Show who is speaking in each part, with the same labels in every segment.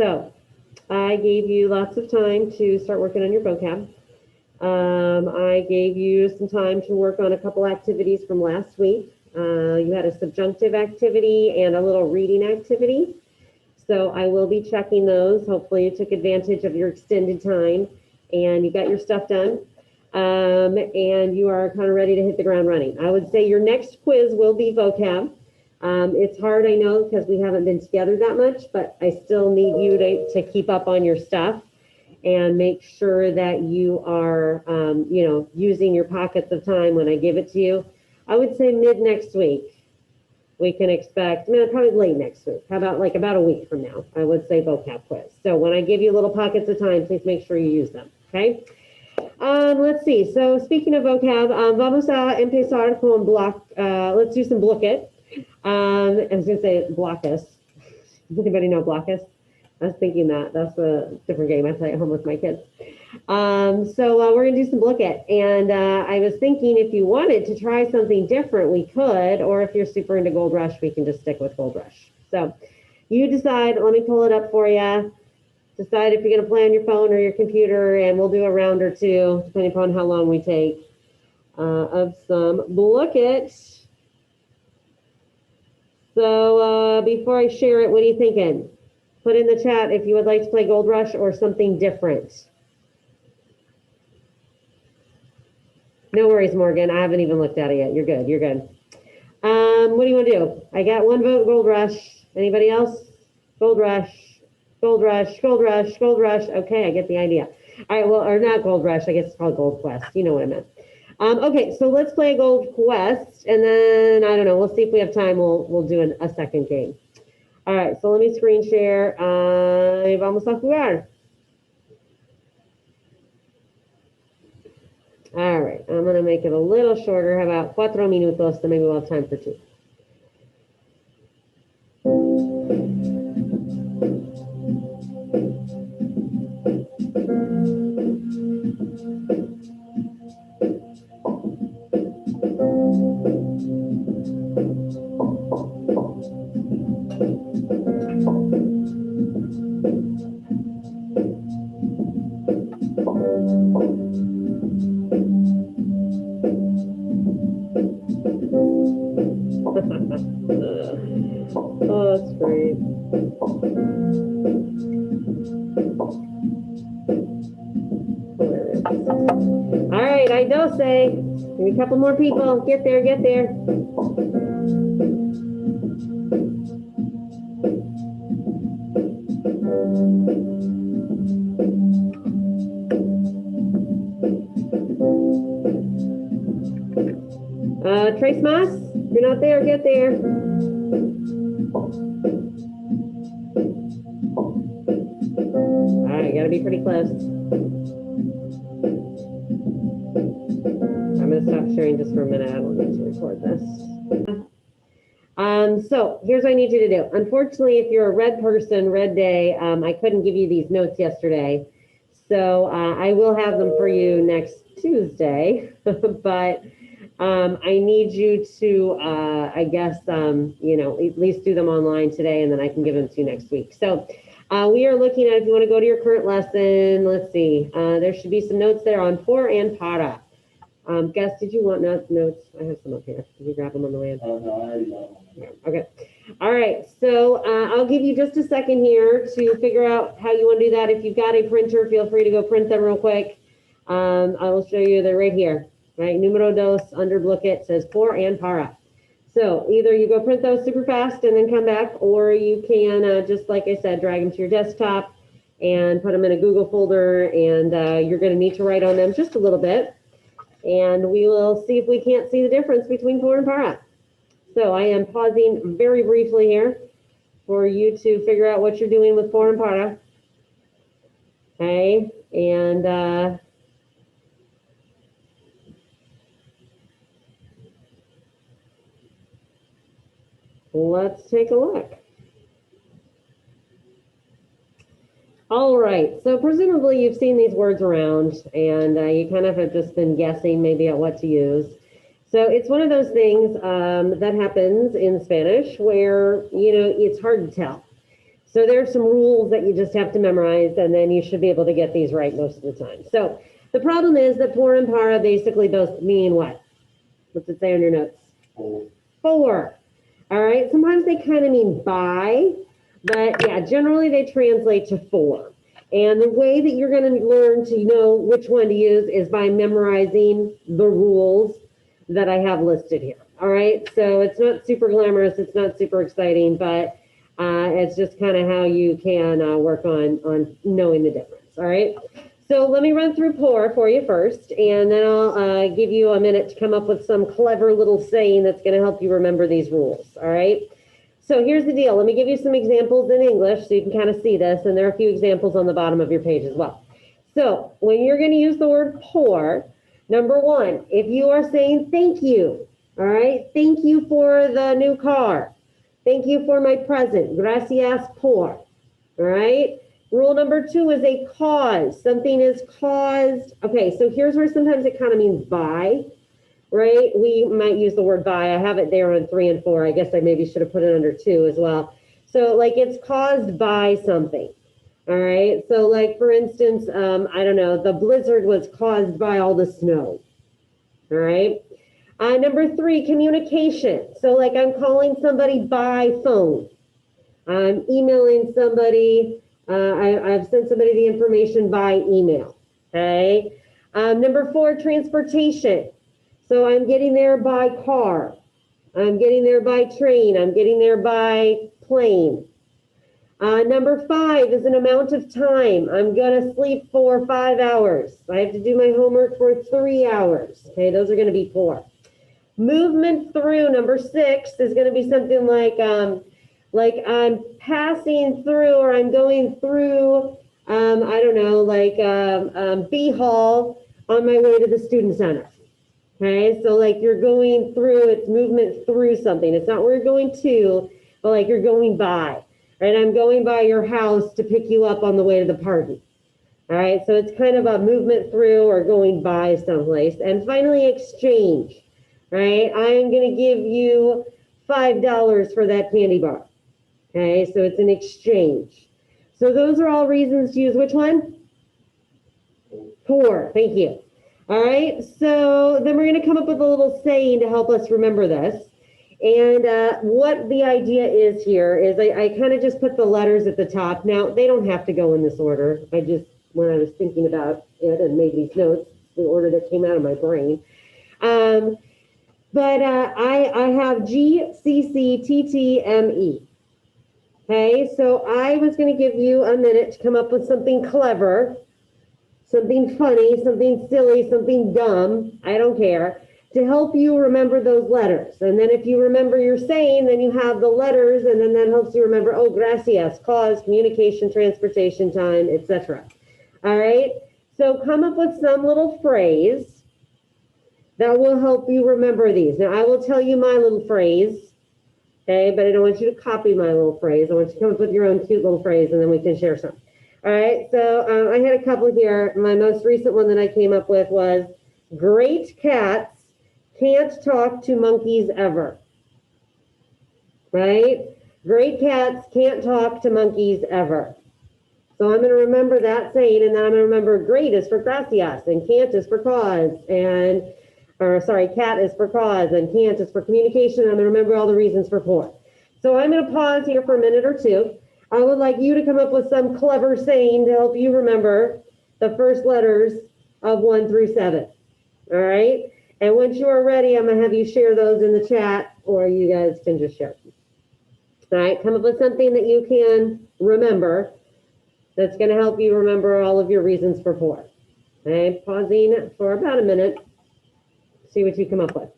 Speaker 1: So I gave you lots of time to start working on your vocab. I gave you some time to work on a couple activities from last week. You had a subjunctive activity and a little reading activity. So I will be checking those. Hopefully you took advantage of your extended time and you got your stuff done. And you are kind of ready to hit the ground running. I would say your next quiz will be vocab. It's hard, I know, because we haven't been together that much, but I still need you to keep up on your stuff and make sure that you are, using your pockets of time when I give it to you. I would say mid next week, we can expect, probably late next week. How about about a week from now? I would say vocab quiz. So when I give you little pockets of time, please make sure you use them, okay? Let's see. So speaking of vocab, vamos a empezar con block. Let's do some block it. I was going to say blockus. Does anybody know blockus? I was thinking that's a different game I play at home with my kids. So we're going to do some block it. And I was thinking if you wanted to try something different, we could, or if you're super into Gold Rush, we can just stick with Gold Rush. So you decide. Let me pull it up for you. Decide if you're going to play on your phone or your computer, and we'll do a round or two, depending upon how long we take, of some block it. So before I share it, what are you thinking? Put in the chat if you would like to play Gold Rush or something different. No worries, Morgan. I haven't even looked at it yet. You're good. You're good. What do you want to do? I got one vote, Gold Rush. Anybody else? Gold Rush. Gold Rush, Gold Rush, Gold Rush. Okay, I get the idea. All right, well, or not Gold Rush. I guess it's called Gold Quest. You know what I meant. Okay, so let's play Gold Quest, and then, I don't know, we'll see if we have time. We'll do a second game. All right, so let me screen share. Vamos a jugar. All right, I'm going to make it a little shorter. How about 4 minutos, then maybe we'll have time for 2. Oh, that's great. All right, I do say. Give me a couple more people. Get there, get there. Trace Moss, if you're not there, get there. All right, gotta be pretty close. I'm gonna stop sharing just for a minute. I don't need to record this. So here's what I need you to do. Unfortunately, if you're a red person, red day, I couldn't give you these notes yesterday. So I will have them for you next Tuesday, but I need you to, I guess, at least do them online today, and then I can give them to you next week. So we are looking at, if you want to go to your current lesson, let's see, there should be some notes there on por and para. Gus, did you want notes? I have some up here. Did you grab them on the way in?
Speaker 2: Oh, no, I already got them.
Speaker 1: Okay. All right. So I'll give you just a second here to figure out how you want to do that. If you've got a printer, feel free to go print them real quick. I will show you. They're right here. Right. Numero dos under block it says por and para. So either you go print those super fast and then come back, or you can, just like I said, drag them to your desktop and put them in a Google folder, and you're going to need to write on them just a little bit. And we will see if we can't see the difference between por and para. So I am pausing very briefly here for you to figure out what you're doing with por and para. Okay, and let's take a look. All right, so presumably you've seen these words around, and you kind of have just been guessing maybe at what to use. So it's one of those things that happens in Spanish where, it's hard to tell. So there's some rules that you just have to memorize, and then you should be able to get these right most of the time. So the problem is that por and para basically both mean what? What's it say on your notes? For. All right, sometimes they kind of mean by, but yeah, generally they translate to for. And the way that you're going to learn to know which one to use is by memorizing the rules that I have listed here. All right, so it's not super glamorous, it's not super exciting, but it's just kind of how you can work on knowing the difference. All right, so let me run through pour for you first, and then I'll give you a minute to come up with some clever little saying that's going to help you remember these rules. All right. So here's the deal. Let me give you some examples in English so you can kind of see this, and there are a few examples on the bottom of your page as well. So when you're going to use the word pour, number one, if you are saying thank you, all right, thank you for the new car, thank you for my present, gracias por, all right. Rule number two is a cause. Something is caused. Okay, so here's where sometimes it kind of means by. Right? We might use the word by. I have it there on 3 and 4. I guess I maybe should have put it under 2 as well. So like it's caused by something. All right. So like for instance, I don't know, the blizzard was caused by all the snow. All right. Number 3, communication. So like I'm calling somebody by phone. I'm emailing somebody. I've sent somebody the information by email. Okay. Number 4, transportation. So I'm getting there by car. I'm getting there by train. I'm getting there by plane. Number 5 is an amount of time. I'm going to sleep for 5 hours. I have to do my homework for 3 hours. Okay, those are going to be 4. Movement through, number 6, is going to be something like I'm passing through or I'm going through, I don't know, like B Hall on my way to the student center. Okay, so like you're going through, it's movement through something. It's not where you're going to, but like you're going by. Right, I'm going by your house to pick you up on the way to the party. All right, so it's kind of a movement through or going by someplace. And finally, exchange. Right, I am going to give you $5 for that candy bar. Okay, so it's an exchange. So those are all reasons to use which one? For. Thank you. All right, so then we're going to come up with a little saying to help us remember this. And what the idea is here is I kind of just put the letters at the top. Now, they don't have to go in this order. I just, when I was thinking about it and made these notes, the order that came out of my brain. But I have G, C, C, T, T, M, E. Okay, so I was going to give you a minute to come up with something clever, something funny, something silly, something dumb, I don't care, to help you remember those letters. And then if you remember your saying, then you have the letters, and then that helps you remember, oh, gracias, cause, communication, transportation, time, etc. All right, so come up with some little phrase that will help you remember these. Now, I will tell you my little phrase, okay, but I don't want you to copy my little phrase. I want you to come up with your own cute little phrase, and then we can share some. All right, so I had a couple here. My most recent one that I came up with was, great cats can't talk to monkeys ever. Right? Great cats can't talk to monkeys ever. So I'm going to remember that saying, and then I'm going to remember great is for gracias, and can't is for cause, and, or sorry, cat is for cause, and can't is for communication, and I'm going to remember all the reasons for for. So I'm going to pause here for a minute or two. I would like you to come up with some clever saying to help you remember the first letters of 1 through 7. All right? And once you are ready, I'm going to have you share those in the chat, or you guys can just share. All right? Come up with something that you can remember that's going to help you remember all of your reasons for for. Okay? Pausing for about a minute. See what you come up with.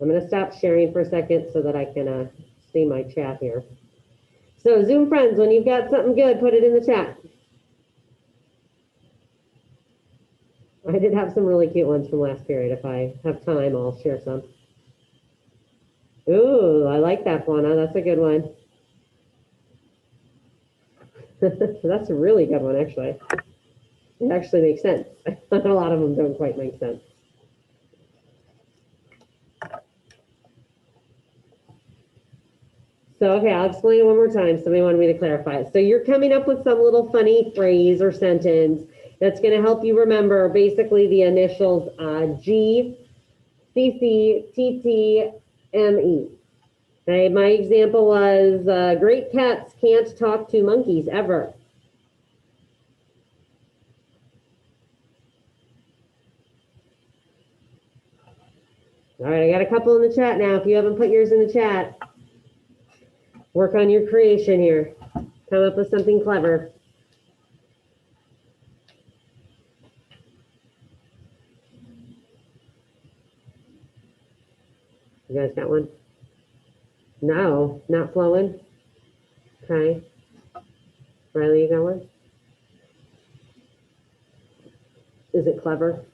Speaker 1: I'm going to stop sharing for a second so that I can see my chat here. So Zoom friends, when you've got something good, put it in the chat. I did have some really cute ones from last period. If I have time, I'll share some. Ooh, I like that, Juana. That's a good one. That's a really good one, actually. It actually makes sense. A lot of them don't quite make sense. So, okay, I'll explain it one more time. Somebody wanted me to clarify it. So you're coming up with some little funny phrase or sentence that's going to help you remember basically the initials G, C, C, T, T, M, E. Okay, my example was great cats can't talk to monkeys ever. All right, I got a couple in the chat now. If you haven't put yours in the chat, work on your creation here. Come up with something clever. You guys got one? No, not flowing. Okay. Riley, you got one? Is it clever?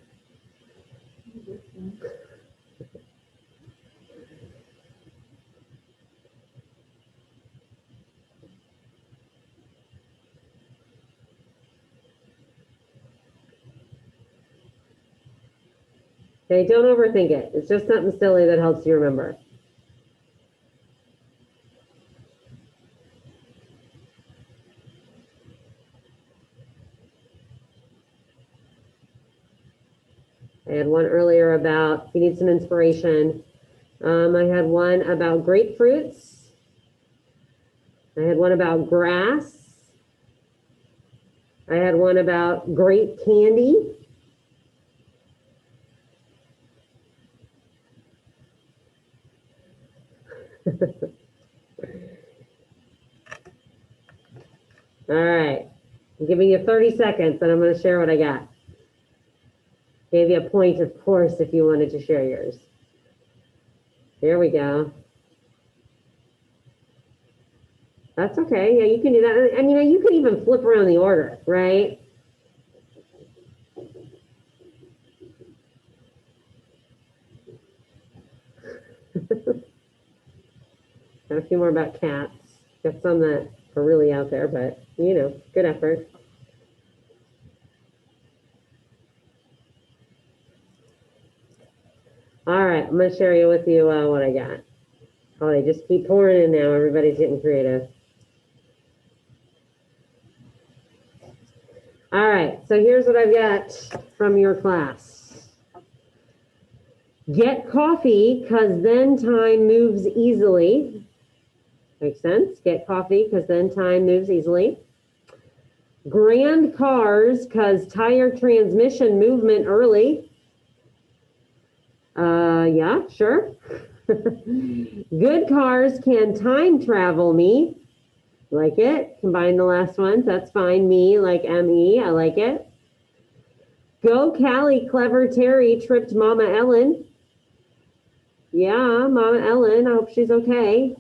Speaker 1: Okay, don't overthink it. It's just something silly that helps you remember. I had one earlier about if you need some inspiration. I had one about grapefruits. I had one about grass. I had one about grape candy. All right. I'm giving you 30 seconds and I'm going to share what I got. Gave you a point, of course, if you wanted to share yours. There we go. That's okay. Yeah, you can do that. I mean, you could even flip around the order, right? Got a few more about cats. Got some that are really out there, but, you know, good effort. All right, I'm going to share with you what I got. Oh, they just keep pouring in now. Everybody's getting creative. All right, so here's what I've got from your class. Get coffee, because then time moves easily. Makes sense? Get coffee, because then time moves easily. Grand cars, because tire transmission movement early. Yeah, sure. Good cars can time travel me. Like it. Combine the last ones. That's fine. Me, like M-E. I like it. Go Callie, clever Terry tripped Mama Ellen. Yeah, Mama Ellen. I hope she's okay.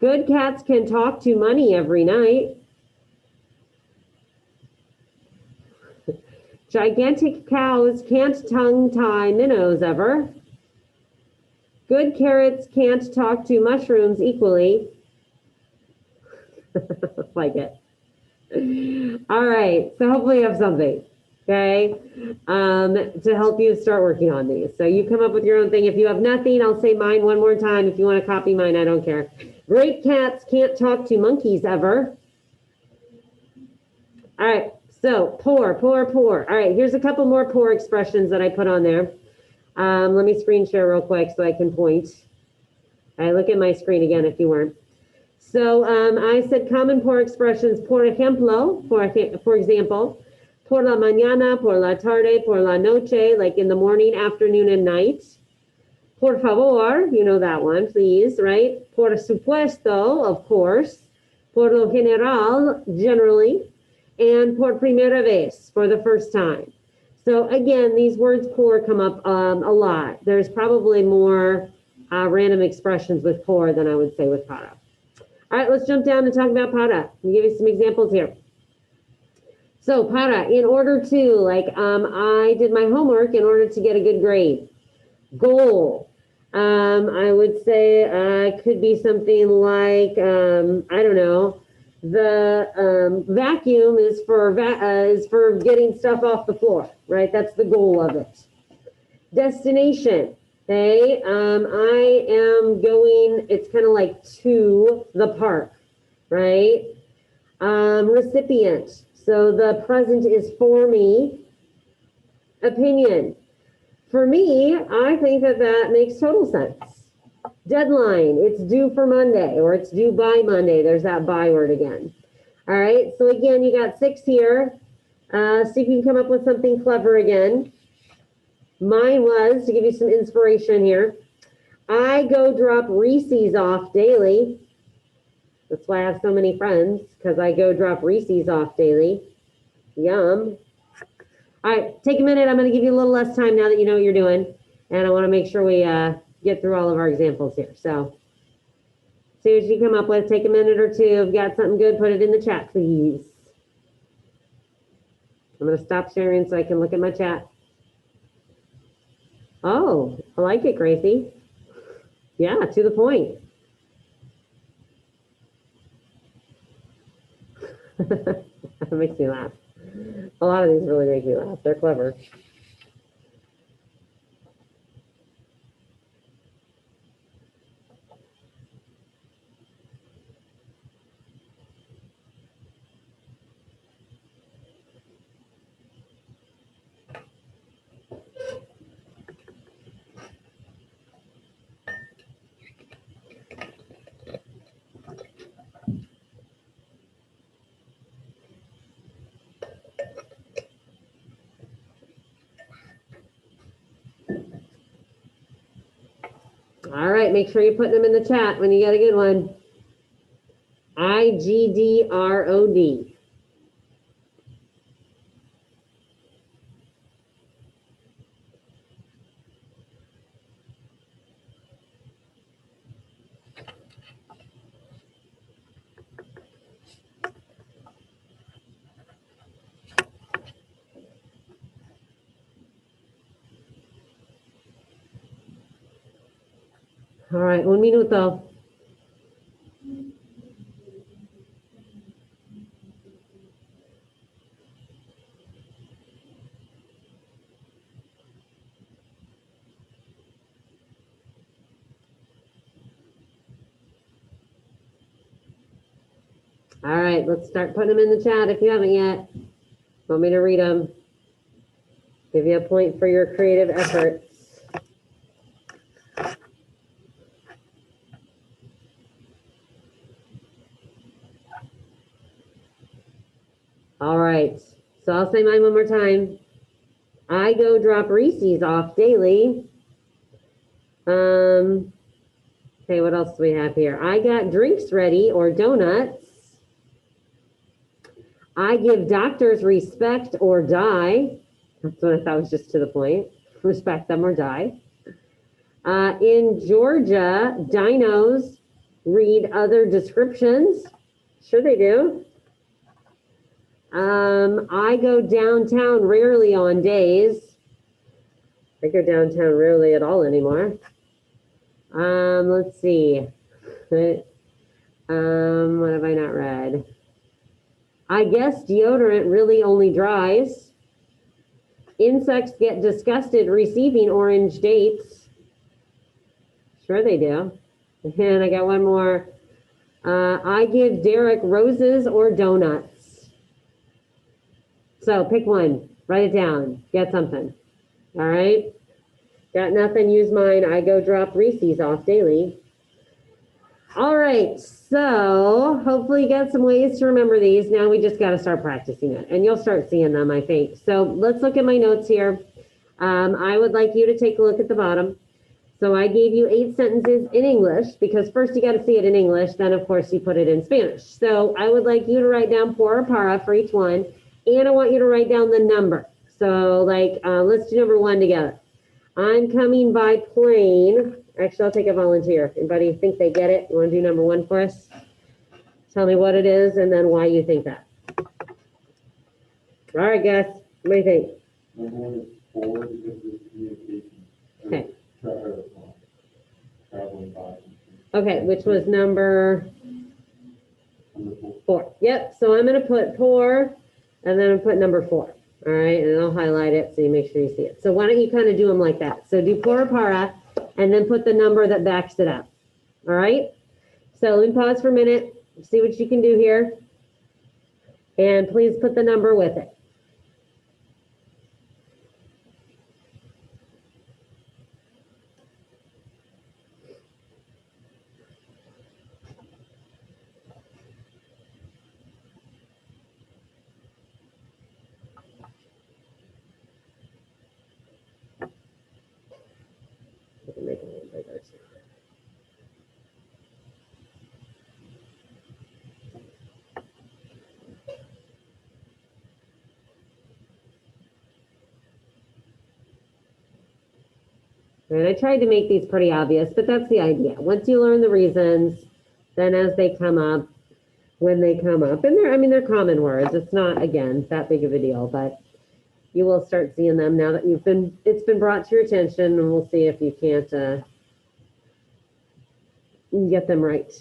Speaker 1: Good cats can talk to money every night. Gigantic cows can't tongue-tie minnows ever. Good carrots can't talk to mushrooms equally. Like it. All right, so hopefully you have something, okay, to help you start working on these. So you come up with your own thing. If you have nothing, I'll say mine one more time. If you want to copy mine, I don't care. Great cats can't talk to monkeys ever. All right, so pour, pour, pour. All right, here's a couple more pour expressions that I put on there. Let me screen share real quick so I can point. All right, look at my screen again if you weren't. So I said common por expressions, por ejemplo, for example, por la mañana, por la tarde, por la noche, like in the morning, afternoon, and night. Por favor, you know that one, please, right? Por supuesto, of course. Por lo general, generally. And por primera vez, for the first time. So again, these words por come up a lot. There's probably more random expressions with por than I would say with para. All right, let's jump down and talk about para. I'll give you some examples here. So para, in order to, like, I did my homework in order to get a good grade. Goal, I would say could be something like, I don't know, the vacuum is for getting stuff off the floor, right? That's the goal of it. Destination, Okay, I am going, it's kind of like to the park, right? Recipient, so the present is for me. Opinion, for me, I think that that makes total sense. Deadline, it's due for Monday, or it's due by Monday. There's that by word again. All right, so again, you got 6 here. So you can come up with something clever again. Mine was, to give you some inspiration here, I go drop Reese's off daily. That's why I have so many friends, because I go drop Reese's off daily. Yum. All right, take a minute. I'm going to give you a little less time now that you know what you're doing. And I want to make sure we get through all of our examples here. So see what you come up with. Take a minute or two. If you got something good, put it in the chat, please. I'm going to stop sharing so I can look at my chat. Oh, I like it, Gracie. Yeah, to the point. That makes me laugh. A lot of these really make me laugh. They're clever. All right, make sure you're putting them in the chat when you get a good one. IGDROD. All right, un minuto. All right, let's start putting them in the chat if you haven't yet. Want me to read them? Give you a point for your creative efforts. All right, so I'll say mine one more time. I go drop Reese's off daily. Okay, what else do we have here? I got drinks ready or donuts. I give doctors respect or die. That's what I thought was just to the point. Respect them or die. In Georgia, dinos read other descriptions. Sure they do. I go downtown rarely on days. I go downtown rarely at all anymore. Let's see. What have I not read? I guess deodorant really only dries. Insects get disgusted receiving orange dates. Sure they do. And I got one more. I give Derek roses or donuts. So pick one, write it down, get something. All right. Got nothing, use mine. I go drop Reese's off daily. All right, so hopefully you got some ways to remember these. Now we just got to start practicing it, and you'll start seeing them, I think. So let's look at my notes here. I would like you to take a look at the bottom. So I gave you 8 sentences in English, because first you got to see it in English, then of course you put it in Spanish. So I would like you to write down por or para for each one, and I want you to write down the number. So like, let's do number 1 together. I'm coming by plane. Actually, I'll take a volunteer. Anybody think they get it? You want to do number 1 for us? Tell me what it is and then why you think that. All right, Gus. What do you think?
Speaker 2: Number 1 is 4 because it's communication.
Speaker 1: Okay.
Speaker 2: Traveling by.
Speaker 1: Okay, which was number 4. Yep. So I'm going to put pour, and then I'm put number 4. All right, and I'll highlight it so you make sure you see it. So why don't you kind of do them like that? So do por or para, and then put the number that backs it up. All right? So let me pause for a minute, see what you can do here. And please put the number with it. Make it a little bigger. And I tried to make these pretty obvious, but that's the idea. Once you learn the reasons, then as they come up, when they come up, and they're common words. It's not, again, that big of a deal, but you will start seeing them now that it's been brought to your attention, and we'll see if you can't get them right.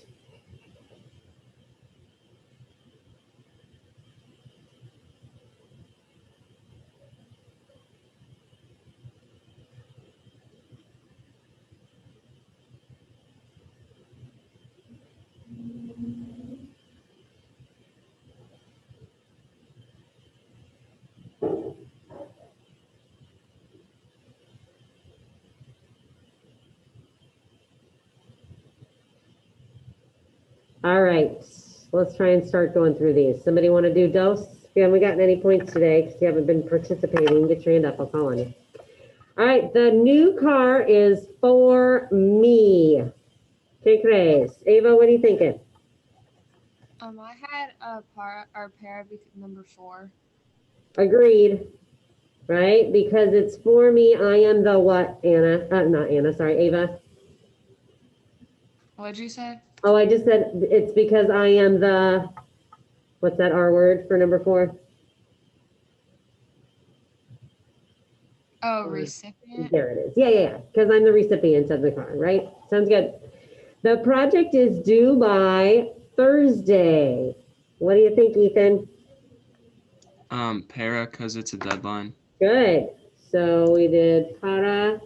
Speaker 1: All right, let's try and start going through these. Somebody want to do dose? If you haven't gotten any points today, because you haven't been participating, get your hand up, I'll call on you. All right, the new car is for me. ¿Qué crees? Ava, what are you thinking?
Speaker 3: I had a para number 4.
Speaker 1: Agreed, right? Because it's for me, I am the what, Anna? Not Anna, sorry, Ava.
Speaker 3: What'd you say?
Speaker 1: Oh, I just said it's because I am the, what's that R word for number 4?
Speaker 3: Oh, recipient.
Speaker 1: There it is. Yeah. Because I'm the recipient of the car, right? Sounds good. The project is due by Thursday. What do you think, Ethan?
Speaker 4: Para, because it's a deadline.
Speaker 1: Good. So we did para,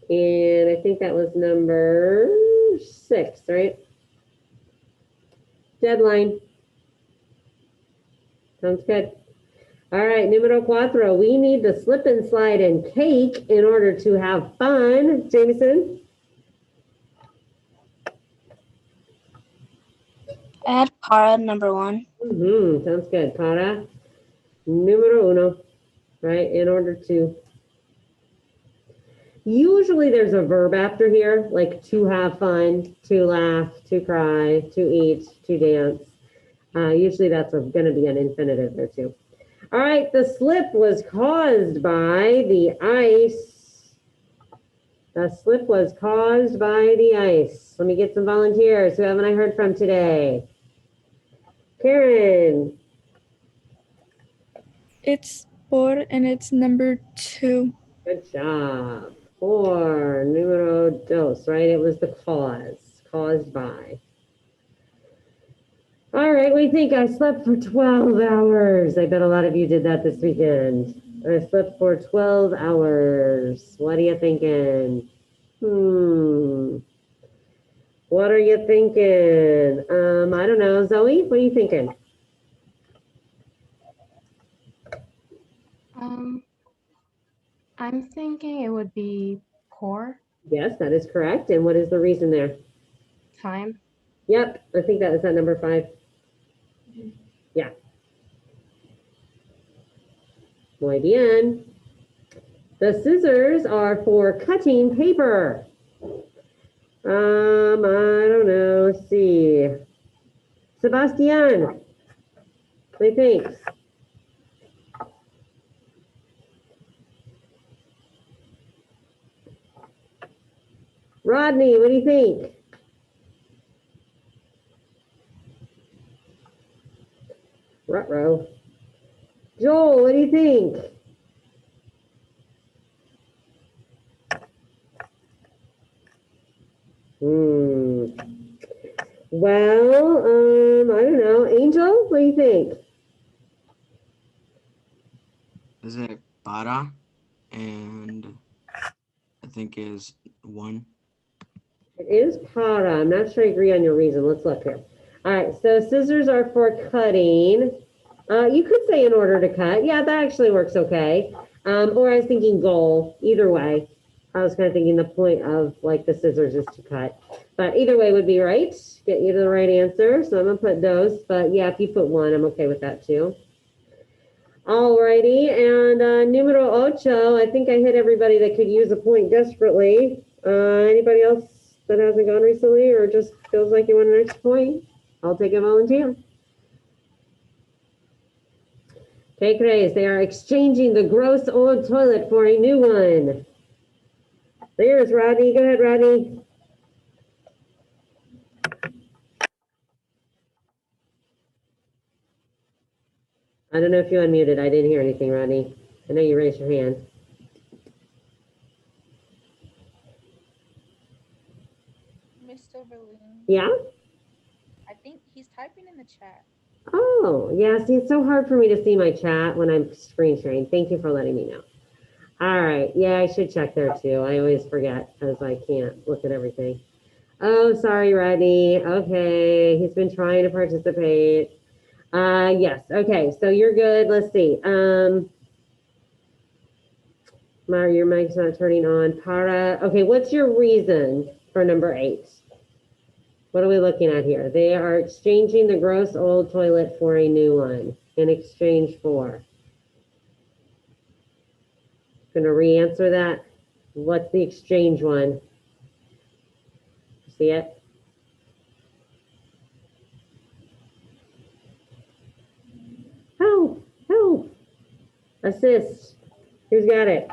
Speaker 1: and I think that was number 6, right? Deadline. Sounds good. All right, numero cuatro. We need the slip and slide and cake in order to have fun. Jameson?
Speaker 5: I had para number 1.
Speaker 1: Sounds good. Para numero uno, right? In order to. Usually there's a verb after here, like to have fun, to laugh, to cry, to eat, to dance. Usually that's going to be an infinitive there too. All right, the slip was caused by the ice. The slip was caused by the ice. Let me get some volunteers. Who haven't I heard from today? Karen.
Speaker 6: It's por and it's number 2.
Speaker 1: Good job. Por numero dos, right? It was the cause, caused by. All right, we think I slept for 12 hours. I bet a lot of you did that this weekend. I slept for 12 hours. What are you thinking? What are you thinking? I don't know. Zoe, what are you thinking?
Speaker 7: I'm thinking it would be poor
Speaker 1: Yes, that is correct. And what is the reason there?
Speaker 7: time.
Speaker 1: Yep, I think that was at number 5. Yeah. Muy bien. The scissors are for cutting paper. I don't know. Let's see. Sebastian, what do you think? Rodney, what do you think? Ruh-roh. Joel, what do you think? Well, I don't know. Angel, what do you think?
Speaker 4: Is it para? And I think is 1.
Speaker 1: It is para. I'm not sure I agree on your reason. Let's look here. All right, so scissors are for cutting. You could say in order to cut. Yeah, that actually works okay. Or I was thinking goal. Either way, I was kind of thinking the point of like the scissors is to cut. But either way would be right. Get you to the right answer. So I'm gonna put those. But yeah, if you put one, I'm okay with that too. Alrighty, and numero ocho. I think I hit everybody that could use a point desperately. Anybody else that hasn't gone recently or just feels like you want an extra point? I'll take a volunteer. Okay, Grace, they are exchanging the gross old toilet for a new one. There's Rodney. Go ahead, Rodney. I don't know if you unmuted. I didn't hear anything, Rodney. I know you raised your hand.
Speaker 8: Mr. Balloon,
Speaker 1: Yeah?
Speaker 8: I think he's typing in the chat.
Speaker 1: Oh, yeah. See, it's so hard for me to see my chat when I'm screen sharing. Thank you for letting me know. All right. Yeah, I should check there too. I always forget because I can't look at everything. Oh, sorry, Rodney. Okay. He's been trying to participate. Yes. Okay. So you're good. Let's see. Mara, your mic's not turning on. Para. Okay. What's your reason for number 8? What are we looking at here? They are exchanging the gross old toilet for a new one in exchange for. Going to re-answer that. What's the exchange one? See it? Help! Help! Assist. Who's got it?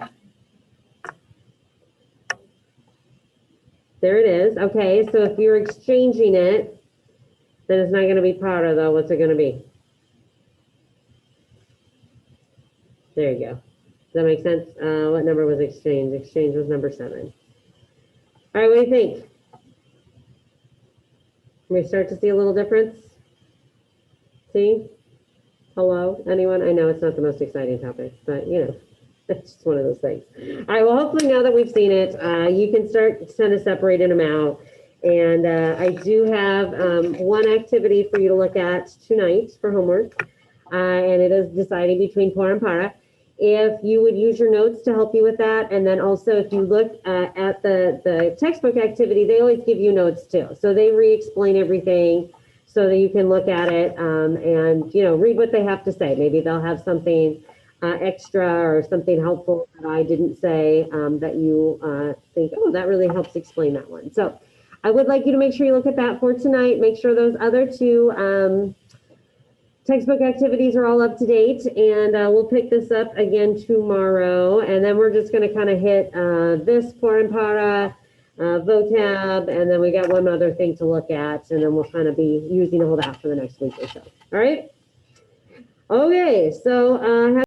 Speaker 1: There it is. Okay, so if you're exchanging it, then it's not going to be para though. What's it going to be? There you go. Does that make sense? What number was exchange? Exchange was number 7. All right, what do you think? Can we start to see a little difference? See? Hello? Anyone? I know it's not the most exciting topic, but you know, it's just one of those things. All right, well, hopefully now that we've seen it, you can start kind of separating them out. And I do have one activity for you to look at tonight for homework, and it is deciding between por and para. If you would use your notes to help you with that, and then also if you look at the textbook activity, they always give you notes too. So they re-explain everything so that you can look at it and, you know, read what they have to say. Maybe they'll have something extra or something helpful that I didn't say that you think, oh, that really helps explain that one. So I would like you to make sure you look at that for tonight. Make sure those other 2 textbook activities are all up to date, and we'll pick this up again tomorrow. And then we're just going to kind of hit this por and para, vocab, and then we got one other thing to look at, and then we'll kind of be using all that for the next week or so. All right? Okay, so